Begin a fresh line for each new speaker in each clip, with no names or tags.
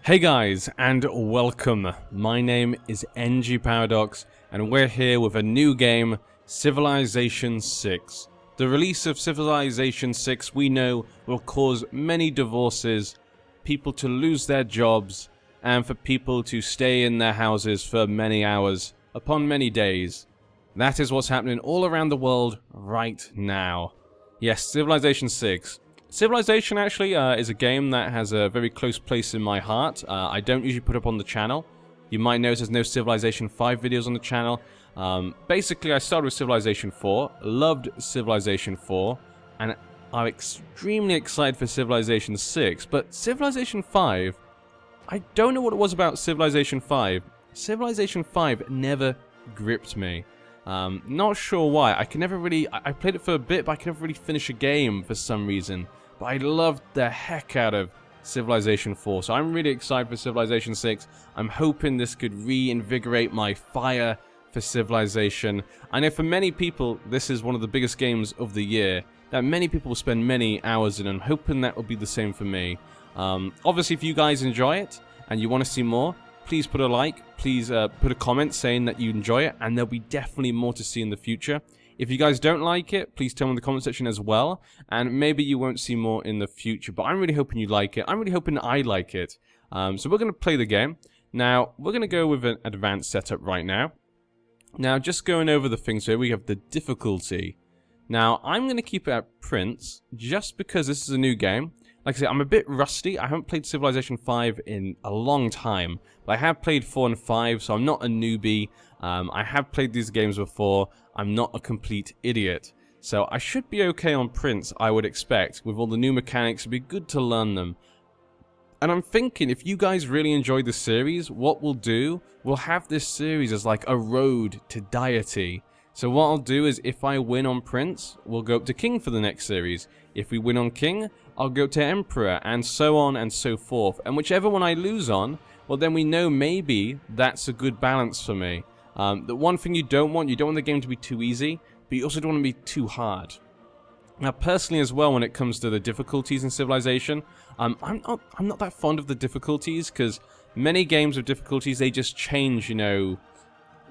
Hey guys, and welcome. My name is NG Paradox, and we're here with a new game, Civilization 6. The release of Civilization 6, we know, will cause many divorces, people to lose their jobs, and for people to stay in their houses for many hours, upon many days. That is what's happening all around the world right now. Yes, Civilization 6. Civilization actually is a game that has a very close place in my heart. I don't usually put up on the channel. You might notice there's no Civilization 5 videos on the channel. Basically, I started with Civilization 4, loved Civilization 4, and I'm extremely excited for Civilization 6. But Civilization 5, I don't know what it was about Civilization 5. Civilization 5 never gripped me. Not sure why. I played it for a bit, but I could never really finish a game for some reason. But I loved the heck out of Civilization 4, so I'm really excited for Civilization 6. I'm hoping this could reinvigorate my fire for Civilization. I know for many people, this is one of the biggest games of the year, that many people will spend many hours in, and I'm hoping that will be the same for me. Obviously, if you guys enjoy it, and you want to see more, please put a like, please put a comment saying that you enjoy it, and there'll be definitely more to see in the future. If you guys don't like it, please tell me in the comment section as well, and maybe you won't see more in the future, but I'm really hoping you like it. I'm really hoping I like it. So we're going to play the game. Now, we're going to go with an advanced setup right now. Now, just going over the things here, we have the difficulty. Now, I'm going to keep it at Prince, just because this is a new game. Like I said, I'm a bit rusty. I haven't played Civilization 5 in a long time, but I have played 4 and 5, so I'm not a newbie. I have played these games before. I'm not a complete idiot. So I should be okay on Prince, I would expect. With all the new mechanics, it'd be good to learn them. And I'm thinking, if you guys really enjoyed the series, what we'll do, we'll have this series as like a road to deity. So what I'll do is, if I win on Prince, we'll go up to King for the next series. If we win on King, I'll go to Emperor, and so on and so forth. And whichever one I lose on, well then we know maybe that's a good balance for me. The one thing you don't want the game to be too easy, but you also don't want to be too hard. Now personally as well, when it comes to the difficulties in Civilization, I'm not that fond of the difficulties, because many games with difficulties, they just change, you know,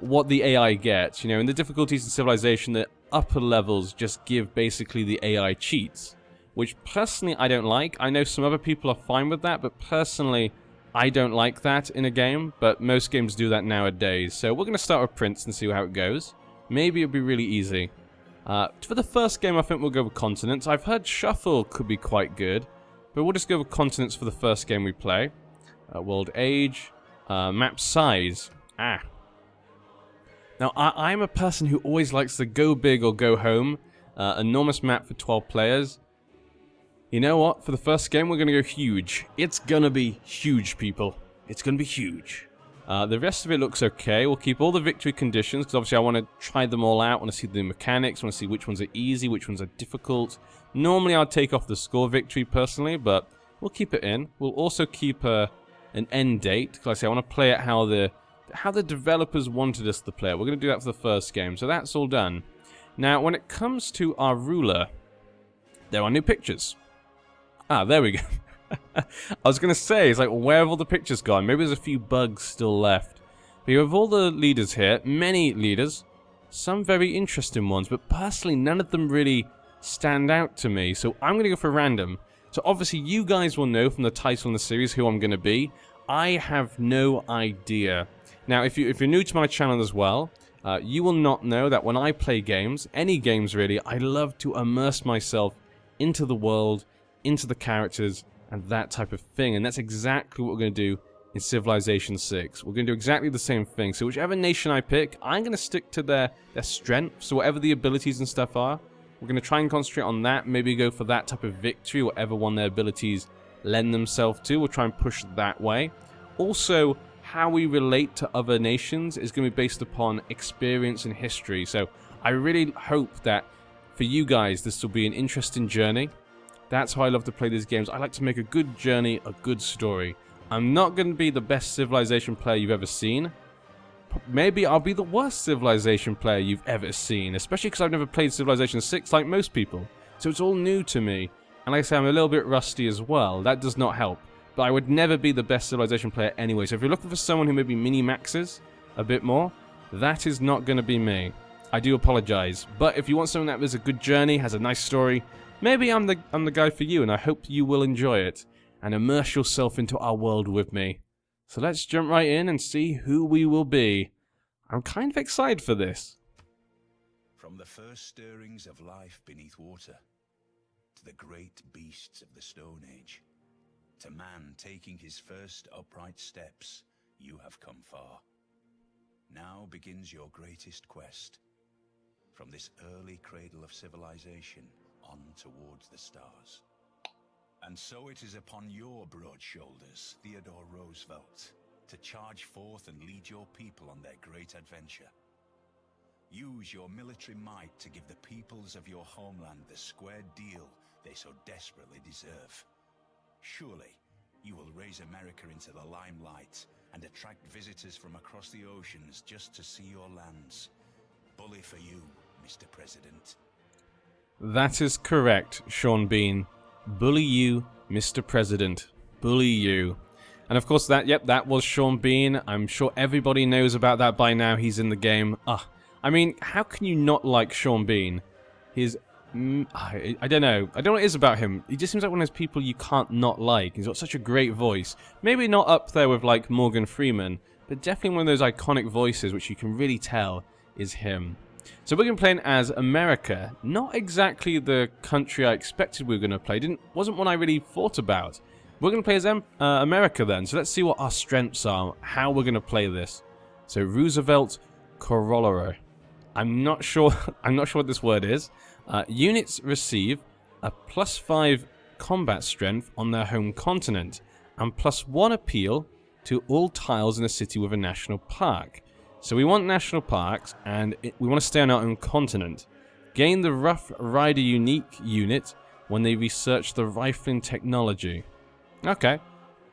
what the AI gets. You know, in the difficulties in Civilization, the upper levels just give basically the AI cheats, which personally I don't like. I know some other people are fine with that, but personally I don't like that in a game, but most games do that nowadays. So we're going to start with Prince and see how it goes. Maybe it'll be really easy. For the first game, I think we'll go with continents. I've heard Shuffle could be quite good, but we'll just go with continents for the first game we play. World age, map size. Now, I'm a person who always likes to go big or go home. Enormous map for 12 players. You know what? For the first game, we're going to go huge. It's going to be huge, people. It's going to be huge. The rest of it looks okay. We'll keep all the victory conditions, because obviously I want to try them all out. I want to see the mechanics. I want to see which ones are easy, which ones are difficult. Normally, I'd take off the score victory, personally, but we'll keep it in. We'll also keep an end date, because like I say, I want to play it how the developers wanted us to play it. We're going to do that for the first game, so that's all done. Now, when it comes to our ruler, there are new pictures. There we go. I was going to say, it's like, where have all the pictures gone? Maybe there's a few bugs still left. But you have all the leaders here, many leaders, some very interesting ones, but personally, none of them really stand out to me, so I'm going to go for random. So obviously, you guys will know from the title in the series who I'm going to be. I have no idea. Now, if you're new to my channel as well, you will not know that when I play games, any games really, I love to immerse myself into the world, into the characters, and that type of thing. And that's exactly what we're going to do in Civilization 6. We're going to do exactly the same thing. So whichever nation I pick, I'm going to stick to their strengths. So whatever the abilities and stuff are, we're going to try and concentrate on that. Maybe go for that type of victory, whatever one their abilities lend themselves to. We'll try and push that way. Also, how we relate to other nations is going to be based upon experience and history. So I really hope that for you guys, this will be an interesting journey. That's how I love to play these games. I like to make a good journey, a good story. I'm not going to be the best Civilization player you've ever seen. Maybe I'll be the worst Civilization player you've ever seen, especially because I've never played Civilization 6 like most people. So it's all new to me. And like I say, I'm a little bit rusty as well. That does not help. but I would never be the best Civilization player anyway. So if you're looking for someone who maybe mini-maxes a bit more, that is not going to be me. I do apologize. But if you want something that was a good journey, has a nice story, maybe I'm the guy for you, and I hope you will enjoy it and immerse yourself into our world with me. So let's jump right in and see who we will be. I'm kind of excited for this.
From the first stirrings of life beneath water, to the great beasts of the Stone Age, to man taking his first upright steps, you have come far. Now begins your greatest quest. From this early cradle of civilization on towards the stars. And so it is upon your broad shoulders, Theodore Roosevelt, to charge forth and lead your people on their great adventure. Use your military might to give the peoples of your homeland the square deal they so desperately deserve. Surely, you will raise America into the limelight and attract visitors from across the oceans just to see your lands. Bully for you, Mr. President.
That is correct, Sean Bean. Bully you, Mr. President. Bully you. And of course that was Sean Bean. I'm sure everybody knows about that by now. He's in the game. I mean, how can you not like Sean Bean? He's... I don't know. I don't know what it is about him. He just seems like one of those people you can't not like. He's got such a great voice. Maybe not up there with, like, Morgan Freeman, but definitely one of those iconic voices which you can really tell is him. So we're going to play as America. Not exactly the country I expected we were going to play. Wasn't one I really thought about. We're going to play as America then. So let's see what our strengths are, how we're going to play this. So Roosevelt Corollary. I'm not sure what this word is. Units receive a +5 combat strength on their home continent and +1 appeal to all tiles in a city with a national park. So we want national parks, and we want to stay on our own continent. Gain the Rough Rider unique unit when they research the rifling technology. Okay.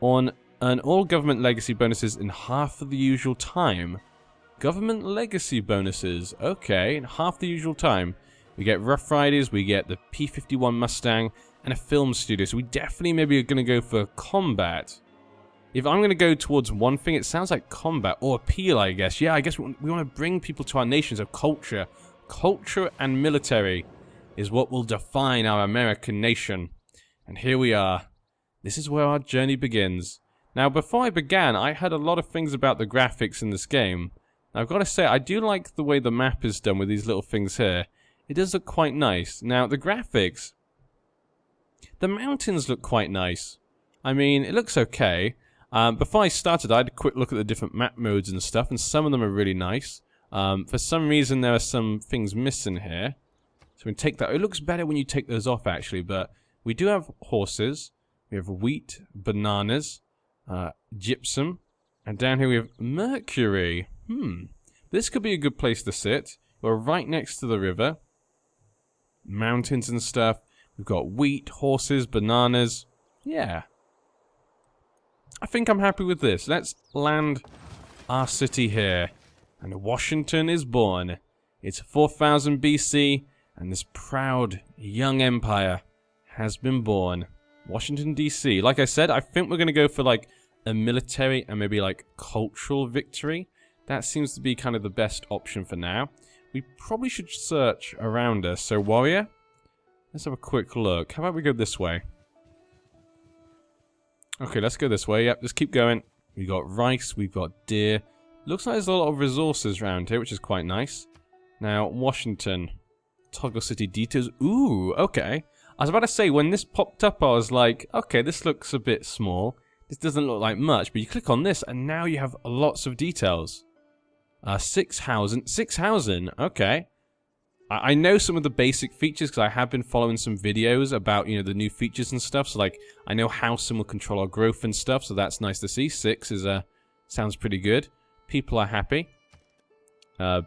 Earn all government legacy bonuses in half of the usual time. Government legacy bonuses. Okay, in half the usual time. We get Rough Riders, we get the P-51 Mustang, and a film studio. So we definitely maybe are going to go for combat. If I'm going to go towards one thing, it sounds like combat or appeal, I guess. Yeah, I guess we want to bring people to our nations of culture. Culture and military is what will define our American nation. And here we are. This is where our journey begins. Now, before I began, I heard a lot of things about the graphics in this game. Now, I've got to say, I do like the way the map is done with these little things here. It does look quite nice. Now, the graphics... The mountains look quite nice. I mean, it looks okay. Before I started, I had a quick look at the different map modes and stuff, and some of them are really nice. For some reason, there are some things missing here. So we can take that. It looks better when you take those off, actually, but we do have horses. We have wheat, bananas, gypsum, and down here we have mercury. This could be a good place to sit. We're right next to the river. Mountains and stuff. We've got wheat, horses, bananas. Yeah. I think I'm happy with this. Let's land our city here. And Washington is born. It's 4000 BC, and this proud young empire has been born. Washington, D.C. Like I said, I think we're going to go for like a military and maybe like cultural victory. That seems to be kind of the best option for now. We probably should search around us. So, warrior, let's have a quick look. How about we go this way? Okay, let's go this way. Yep, just keep going. We've got rice, we've got deer. Looks like there's a lot of resources around here, which is quite nice. Now, Washington. Toggle city details. Ooh, okay. I was about to say, when this popped up, I was like, okay, this looks a bit small. This doesn't look like much, but you click on this, and now you have lots of details. 6,000, okay. I know some of the basic features, because I have been following some videos about, you know, the new features and stuff, so, like, I know how some will control our growth and stuff, so that's nice to see. 6 is, sounds pretty good. People are happy.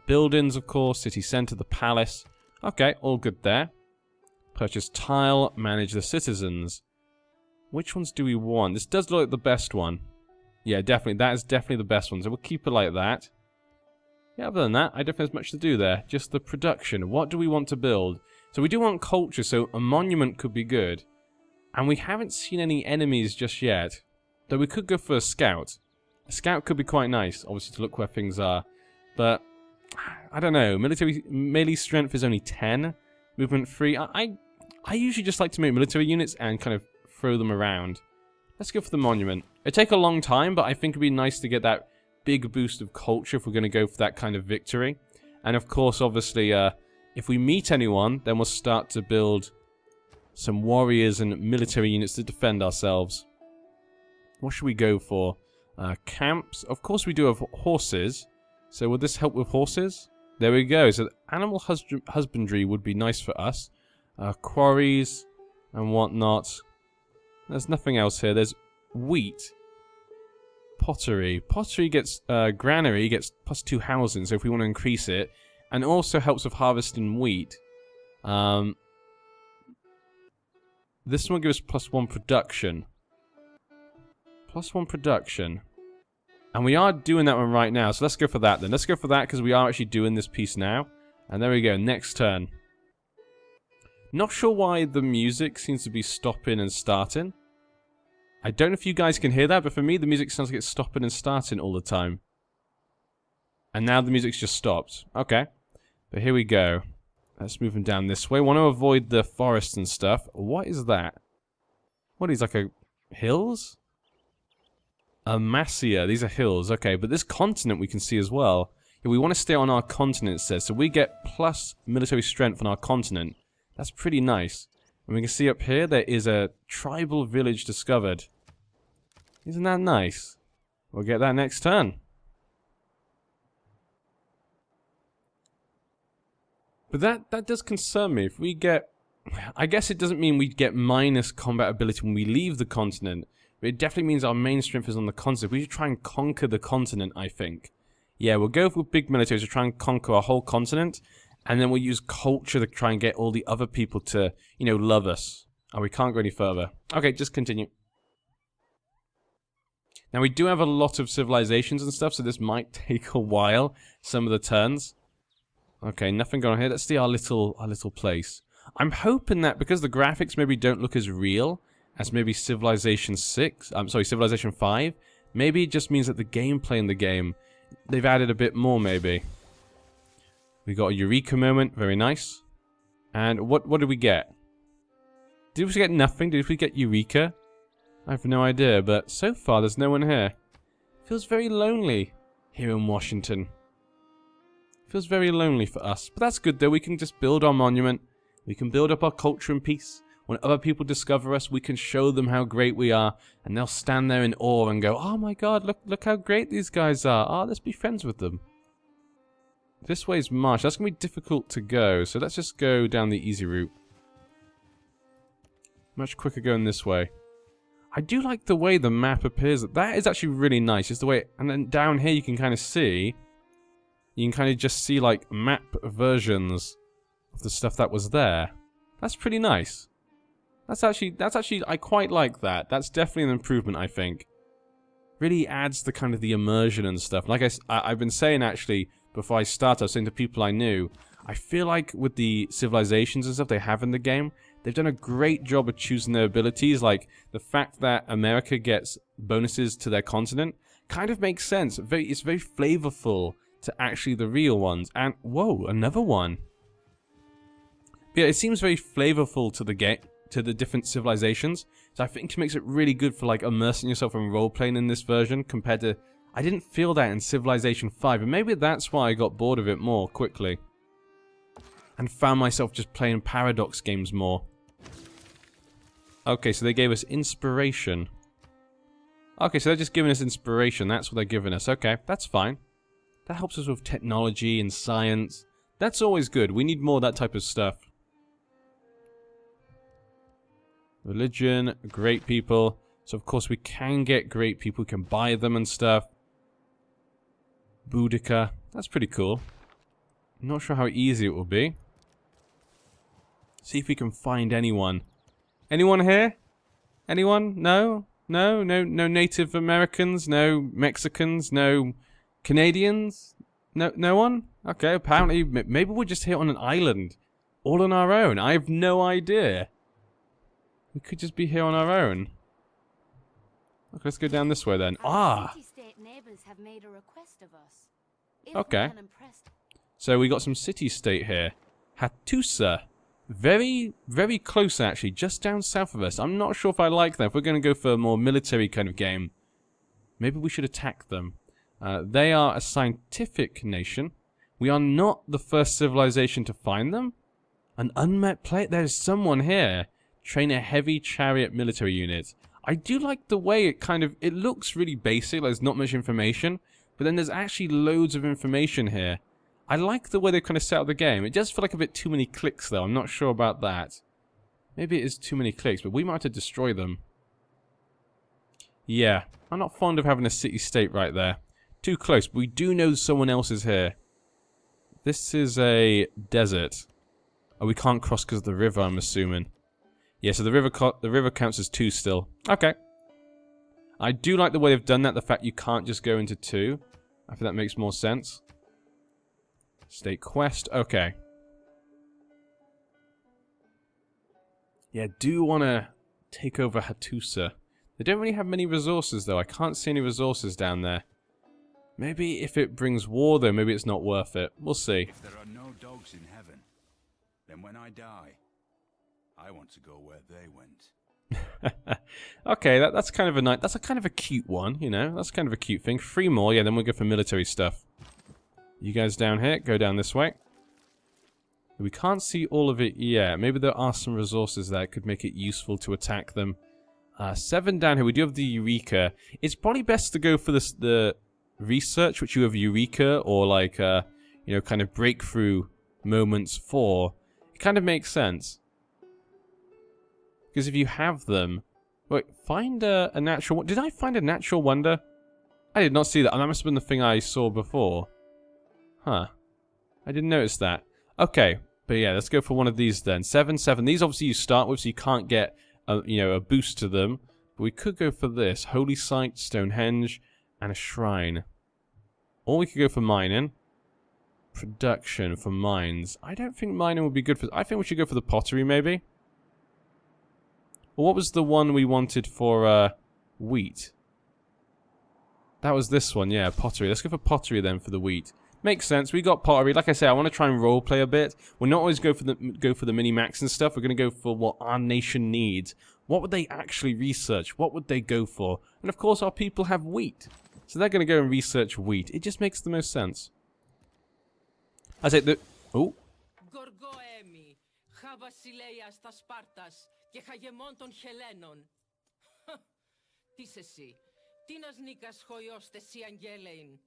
Buildings, of course, city center, the palace. Okay, all good there. Purchase tile, manage the citizens. Which ones do we want? This does look like the best one. Yeah, definitely. That is definitely the best one. So we'll keep it like that. Yeah, other than that, I don't think there's much to do there. Just the production. What do we want to build? So we do want culture, so a monument could be good. And we haven't seen any enemies just yet. Though we could go for a scout. A scout could be quite nice, obviously, to look where things are. But, I don't know. Military melee strength is only 10. Movement 3. I usually just like to make military units and kind of throw them around. Let's go for the monument. It'd take a long time, but I think it'd be nice to get that big boost of culture if we're going to go for that kind of victory. And of course, obviously, if we meet anyone, then we'll start to build some warriors and military units to defend ourselves. What should we go for? Camps. Of course, we do have horses. So would this help with horses? There we go. So animal husbandry would be nice for us. Quarries and whatnot. There's nothing else here. There's wheat. Pottery. Pottery gets, granary gets +2 housing, so if we want to increase it. And also helps with harvesting wheat. This one gives +1 production. +1 production. And we are doing that one right now, so let's go for that then. Let's go for that because we are actually doing this piece now. And there we go, next turn. Not sure why the music seems to be stopping and starting. I don't know if you guys can hear that, but for me the music sounds like it's stopping and starting all the time. And now the music's just stopped. Okay. But here we go. Let's move them down this way. Want to avoid the forest and stuff. What is that? What is like a... hills? Amasia. These are hills. Okay, but this continent we can see as well. Yeah, we want to stay on our continent, it says. So we get plus military strength on our continent. That's pretty nice. And we can see up here there is a tribal village discovered. Isn't that nice? We'll get that next turn. But that does concern me. If we get... I guess it doesn't mean we get minus combat ability when we leave the continent. But it definitely means our main strength is on the continent. We should try and conquer the continent, I think. Yeah, we'll go with big militaries to try and conquer our whole continent. And then we'll use culture to try and get all the other people to, you know, love us. Oh, we can't go any further. Okay, just continue. Now, we do have a lot of civilizations and stuff, so this might take a while, some of the turns. Okay, nothing going on here. Let's see our little place. I'm hoping that because the graphics maybe don't look as real as maybe Civilization 6, Civilization 5, maybe it just means that the gameplay in the game, they've added a bit more, maybe. We got a Eureka moment, very nice. And what did we get? Did we get nothing? Did we get Eureka? I have no idea, but so far there's no one here. Feels very lonely here in Washington. Feels very lonely for us. But that's good though, we can just build our monument. We can build up our culture and peace. When other people discover us, we can show them how great we are. And they'll stand there in awe and go, oh my god, look how great these guys are. Oh, let's be friends with them. This way's marsh. That's going to be difficult to go. So let's just go down the easy route. Much quicker going this way. I do like the way the map appears. That is actually really nice. Just the way... And then down here you can kind of see... You can kind of just see like map versions of the stuff that was there. That's pretty nice. That's actually, I quite like that. That's definitely an improvement, I think. Really adds the kind of the immersion and stuff. Like I've been saying actually, before I started, I was saying to people I knew, I feel like with the civilizations and stuff they have in the game, they've done a great job of choosing their abilities. Like, the fact that America gets bonuses to their continent kind of makes sense. It's very flavorful to actually the real ones. And, whoa, another one. Yeah, it seems very flavorful to the game. To the different civilizations, so I think it makes it really good for like immersing yourself in role-playing in this version compared to... I didn't feel that in Civilization 5, and maybe that's why I got bored of it more quickly. And found myself just playing Paradox games more. Okay, so they gave us inspiration. Okay, so they're just giving us inspiration, that's what they're giving us. Okay, that's fine. That helps us with technology and science. That's always good, we need more of that type of stuff. Religion, great people. So of course we can get great people, we can buy them and stuff. Boudica, that's pretty cool. I'm not sure how easy it will be. See if we can find anyone. Anyone here? Anyone? No? No Native Americans? No Mexicans? No Canadians? No one? Okay, apparently maybe we're just here on an island. All on our own. I have no idea. We could just be here on our own. Okay, let's go down this way then.
Our city-state neighbors have made a request of us. If
Okay.
we're unimpressed,
So we got some city-state here. Hattusa. Very, very close actually, just down south of us. I'm not sure if I like that. If we're going to go for a more military kind of game, maybe we should attack them. They are a scientific nation. We are not the first civilization to find them. An unmet player. There's someone here. Train a heavy chariot military unit. I do like the way it looks really basic, like there's not much information, but then there's actually loads of information here. I like the way they kind of set up the game. It does feel like a bit too many clicks though, I'm not sure about that. Maybe it is too many clicks, but we might have to destroy them. Yeah, I'm not fond of having a city-state right there. Too close, but we do know someone else is here. This is a desert. Oh, we can't cross because of the river, I'm assuming. Yeah, so the river counts as 2 still. Okay. I do like the way they've done that, the fact you can't just go into 2. I think that makes more sense. State quest, okay. Yeah, do want to take over Hattusa. They don't really have many resources though, I can't see any resources down there. Maybe if it brings war though, maybe it's not worth it. We'll see.
If there are no dogs in heaven, then when I die, I want to go where they went.
Okay, that's kind of a nice, that's a kind of a cute one, you know? That's kind of a cute thing. 3 more, yeah, then we'll go for military stuff. You guys down here, go down this way. We can't see all of it yet. Maybe there are some resources that could make it useful to attack them. 7 down here, we do have the Eureka. It's probably best to go for the research, which you have Eureka, or like, you know, kind of breakthrough moments for. It kind of makes sense. Because if you have them... Wait, find a natural... Did I find a natural wonder? I did not see that. And that must have been the thing I saw before. Huh. I didn't notice that. Okay. But yeah, let's go for one of these then. 7, 7. These obviously you start with, so you can't get you know, a boost to them. But we could go for this. Holy Site, Stonehenge, and a Shrine. Or we could go for mining. Production for mines. I don't think mining would be good for... I think we should go for the pottery, maybe. Well, what was the one we wanted for wheat? That was this one, yeah, pottery. Let's go for pottery then for the wheat. Makes sense. We got pottery. Like I say, I want to try and roleplay a bit. We're not always go for the mini-max and stuff. We're going to go for what our nation needs. What would they actually research? What would they go for? And of course, our people have wheat. So they're going to go and research wheat. It just makes the most sense. I say the... Oh.
Gorgo emi, ha βασιλέας τα Σπάρτας και χαγεμόν των Χελένων. Τι εσύ, τι νας νίκας χωιός τεσί αγγέλειν.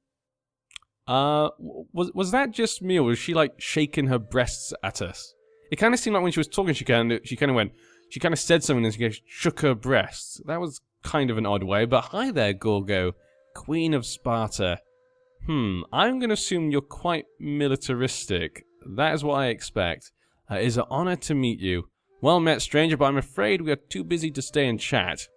Was that just me, or was she like shaking her breasts at us? It kind of seemed like when she was talking, she kind of said something and she shook her breasts. That was kind of an odd way, but hi there, Gorgo, Queen of Sparta. I'm going to assume you're quite militaristic. That is what I expect. It is an honor to meet you. Well met, stranger, but I'm afraid we are too busy to stay and chat.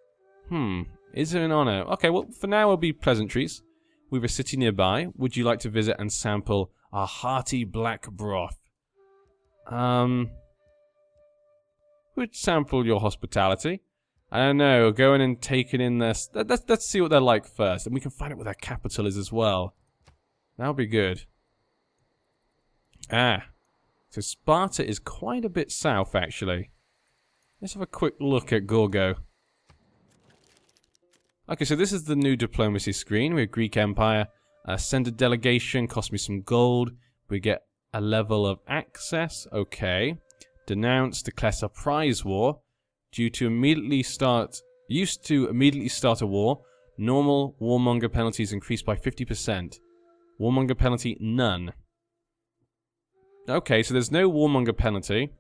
Is it an honor? Okay, well, for now it'll be pleasantries. We have a city nearby. Would you like to visit and sample our hearty black broth? Would sample your hospitality. I don't know, go in and take it in there. Let's see what they're like first, and we can find out what their capital is as well. That'll be good. So Sparta is quite a bit south, actually. Let's have a quick look at Gorgo. Okay, so this is the new diplomacy screen. We have Greek Empire. Send a delegation, cost me some gold. We get a level of access. Okay. Denounce, declare surprise war. Used to immediately start a war. Normal warmonger penalties increased by 50%. Warmonger penalty, none. Okay, so there's no warmonger penalty.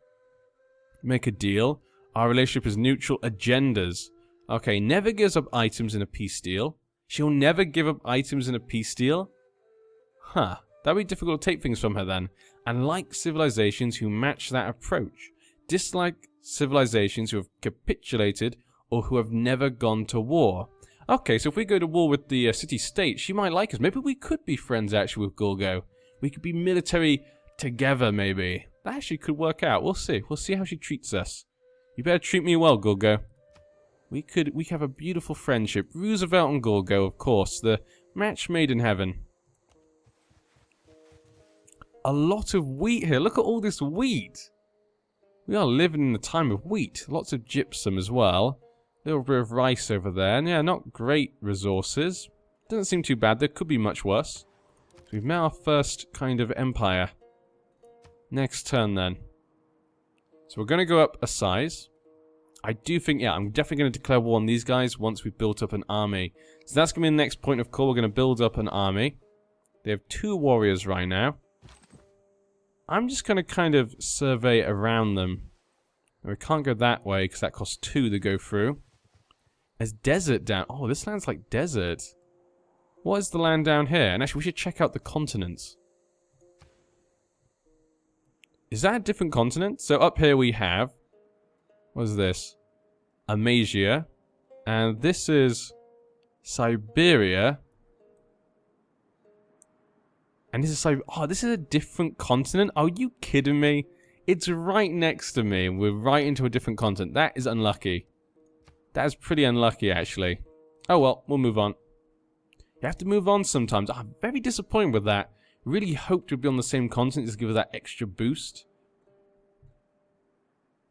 Make a deal. Our relationship is neutral. Agendas. Okay, never gives up items in a peace deal. She'll never give up items in a peace deal? Huh. That'd be difficult to take things from her then. And like civilizations who match that approach. Dislike civilizations who have capitulated or who have never gone to war. Okay, so if we go to war with the city-state, she might like us. Maybe we could be friends actually with Gorgo. We could be military together maybe. That actually could work out. We'll see. We'll see how she treats us. You better treat me well, Gorgo. We could have a beautiful friendship. Roosevelt and Gorgo, of course. The match made in heaven. A lot of wheat here. Look at all this wheat. We are living in the time of wheat. Lots of gypsum as well. A little bit of rice over there. And yeah, not great resources. Doesn't seem too bad. There could be much worse. So we've met our first kind of empire. Next turn then. So we're going to go up a size. I do think, yeah, I'm definitely going to declare war on these guys once we've built up an army. So that's going to be the next point of call. We're going to build up an army. They have 2 warriors right now. I'm just going to kind of survey around them. We can't go that way because that costs 2 to go through. There's desert down. Oh, this land's like desert. What is the land down here? And actually, we should check out the continents. Is that a different continent? So up here we have... What is this? Amasia. And this is... Siberia. And this is Siberia. Oh, this is a different continent? Are you kidding me? It's right next to me and we're right into a different continent. That is unlucky. That is pretty unlucky, actually. Oh well, we'll move on. You have to move on sometimes. I'm very disappointed with that. Really hoped we'd be on the same continent just to give us that extra boost.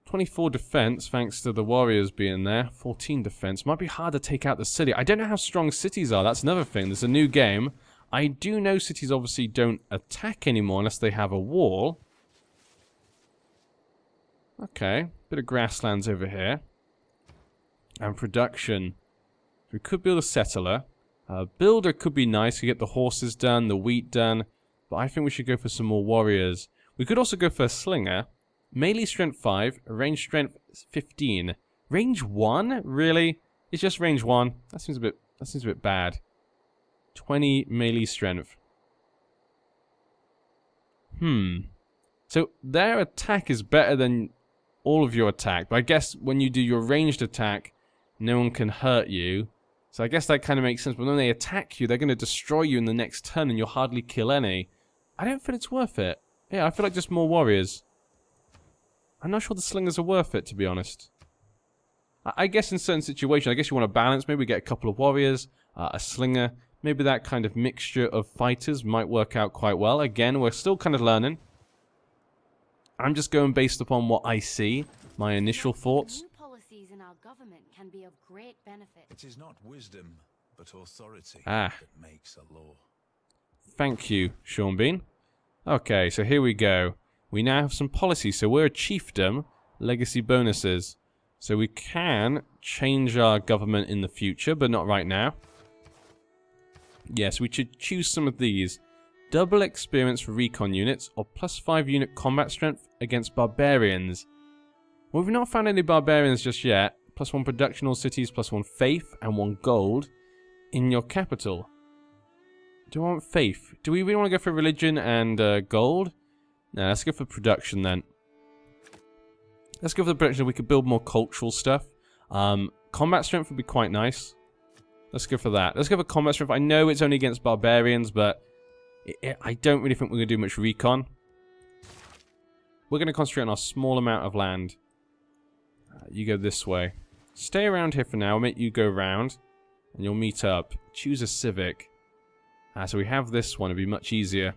24 defense, thanks to the warriors being there. 14 defense. Might be hard to take out the city. I don't know how strong cities are. That's another thing. There's a new game. I do know cities obviously don't attack anymore unless they have a wall. Okay. Bit of grasslands over here. And production. We could build a settler. Builder could be nice. We get the horses done, the wheat done. But I think we should go for some more warriors. We could also go for a slinger. Melee strength 5, range strength 15. Range 1? Really? It's just range 1. That seems a bit bad. 20 melee strength. So their attack is better than all of your attack. But I guess when you do your ranged attack, no one can hurt you. So I guess that kind of makes sense. But when they attack you, they're going to destroy you in the next turn and you'll hardly kill any. I don't feel it's worth it. Yeah, I feel like just more warriors. I'm not sure the slingers are worth it, to be honest. I guess in certain situations, I guess you want to balance. Maybe get a couple of warriors, a slinger. Maybe that kind of mixture of fighters might work out quite well. Again, we're still kind of learning. I'm just going based upon what I see, my initial thoughts.
New policies in our government can be of great benefit.
It is not wisdom, but authority
that
makes a law.
Thank you, Sean Bean. Okay, so here we go. We now have some policies. So we're a chiefdom, legacy bonuses. So we can change our government in the future, but not right now. Yes, we should choose some of these. Double experience for recon units, or +5 unit combat strength against barbarians. Well, we've not found any barbarians just yet. +1 production all cities, +1 faith, and 1 gold in your capital. Do I want faith? Do we really want to go for religion and gold? No, let's go for production then. Let's go for the production. We could build more cultural stuff. Combat strength would be quite nice. Let's go for that. Let's go for combat strength. I know it's only against barbarians, but I don't really think we're going to do much recon. We're going to concentrate on our small amount of land. You go this way. Stay around here for now. I'll make you go round. And you'll meet up. Choose a civic. So we have this one. It'll be much easier.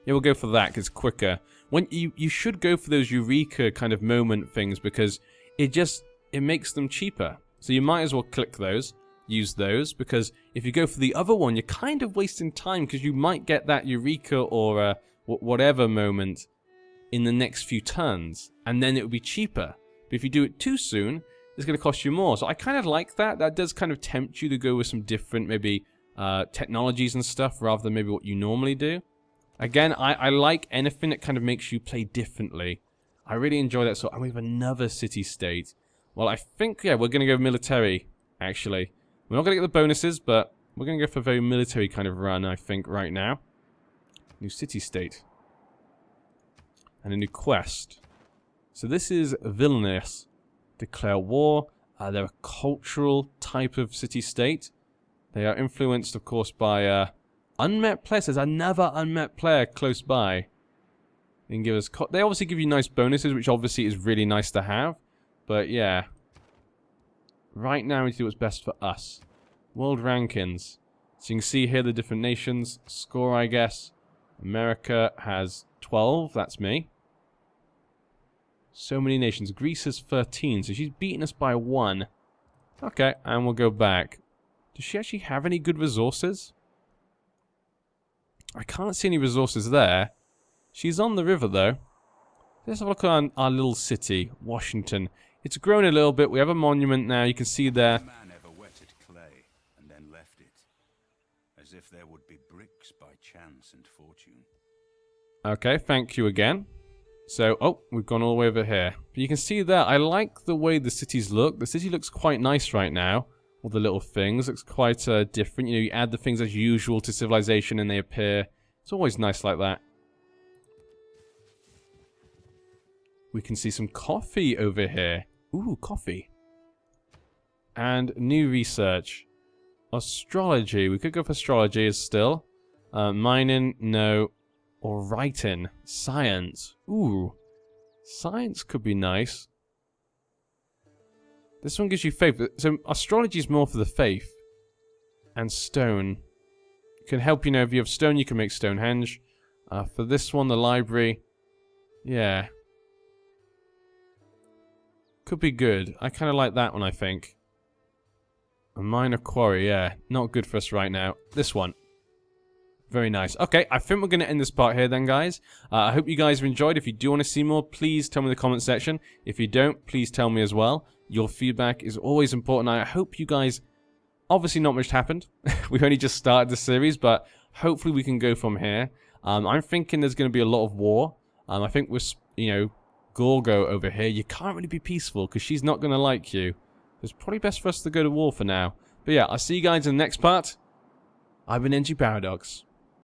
Yeah, we'll go for that because it's quicker. When you should go for those Eureka kind of moment things because it makes them cheaper. So you might as well click those, use those, because if you go for the other one, you're kind of wasting time because you might get that Eureka or whatever moment in the next few turns, and then it would be cheaper. But if you do it too soon, it's going to cost you more. So I kind of like that. That does kind of tempt you to go with some different maybe technologies and stuff rather than maybe what you normally do. Again, I like anything that kind of makes you play differently. I really enjoy that. So, and we have another city-state. Well, I think, yeah, we're going to go military, actually. We're not going to get the bonuses, but we're going to go for a very military kind of run, I think, right now. New city-state. And a new quest. So this is Vilnius. Declare war. They're a cultural type of city-state. They are influenced, of course, by... unmet players. There's another unmet player close by. They can give us. They obviously give you nice bonuses, which obviously is really nice to have. But yeah, Right now we need to do what's best for us. World rankings. So you can see here the different nations. Score, I guess. America has 12. That's me. So many nations. Greece has 13. So she's beaten us by 1. Okay, and we'll go back. Does she actually have any good resources? I can't see any resources there. She's on the river, though. Let's have a look at our little city, Washington. It's grown a little bit. We have a monument now. You can see there.
No man ever wetted clay and then left it, as if there would be bricks by chance and fortune.
Okay, thank you again. So, oh, we've gone all the way over here. But you can see there, I like the way the cities look. The city looks quite nice right now. All the little things. Looks quite different. You know, you add the things as usual to civilization and they appear. It's always nice like that. We can see some coffee over here. Ooh, coffee. And new research. Astrology. We could go for astrology as still. Mining, no. Or writing. Science. Ooh. Science could be nice. This one gives you faith. So astrology is more for the faith. And stone. Can help, you know, if you have stone, you can make Stonehenge. For this one, the library. Yeah. Could be good. I kind of like that one, I think. A minor quarry, yeah. Not good for us right now. This one. Very nice. Okay, I think we're going to end this part here then, guys. I hope you guys have enjoyed. If you do want to see more, please tell me in the comment section. If you don't, please tell me as well. Your feedback is always important. I hope you guys... Obviously, not much happened. We've only just started the series, but hopefully we can go from here. I'm thinking there's going to be a lot of war. I think we're, you know... Gorgo over here, you can't really be peaceful because she's not going to like you. It's probably best for us to go to war for now. But yeah, I'll see you guys in the next part. I've been NG Paradox.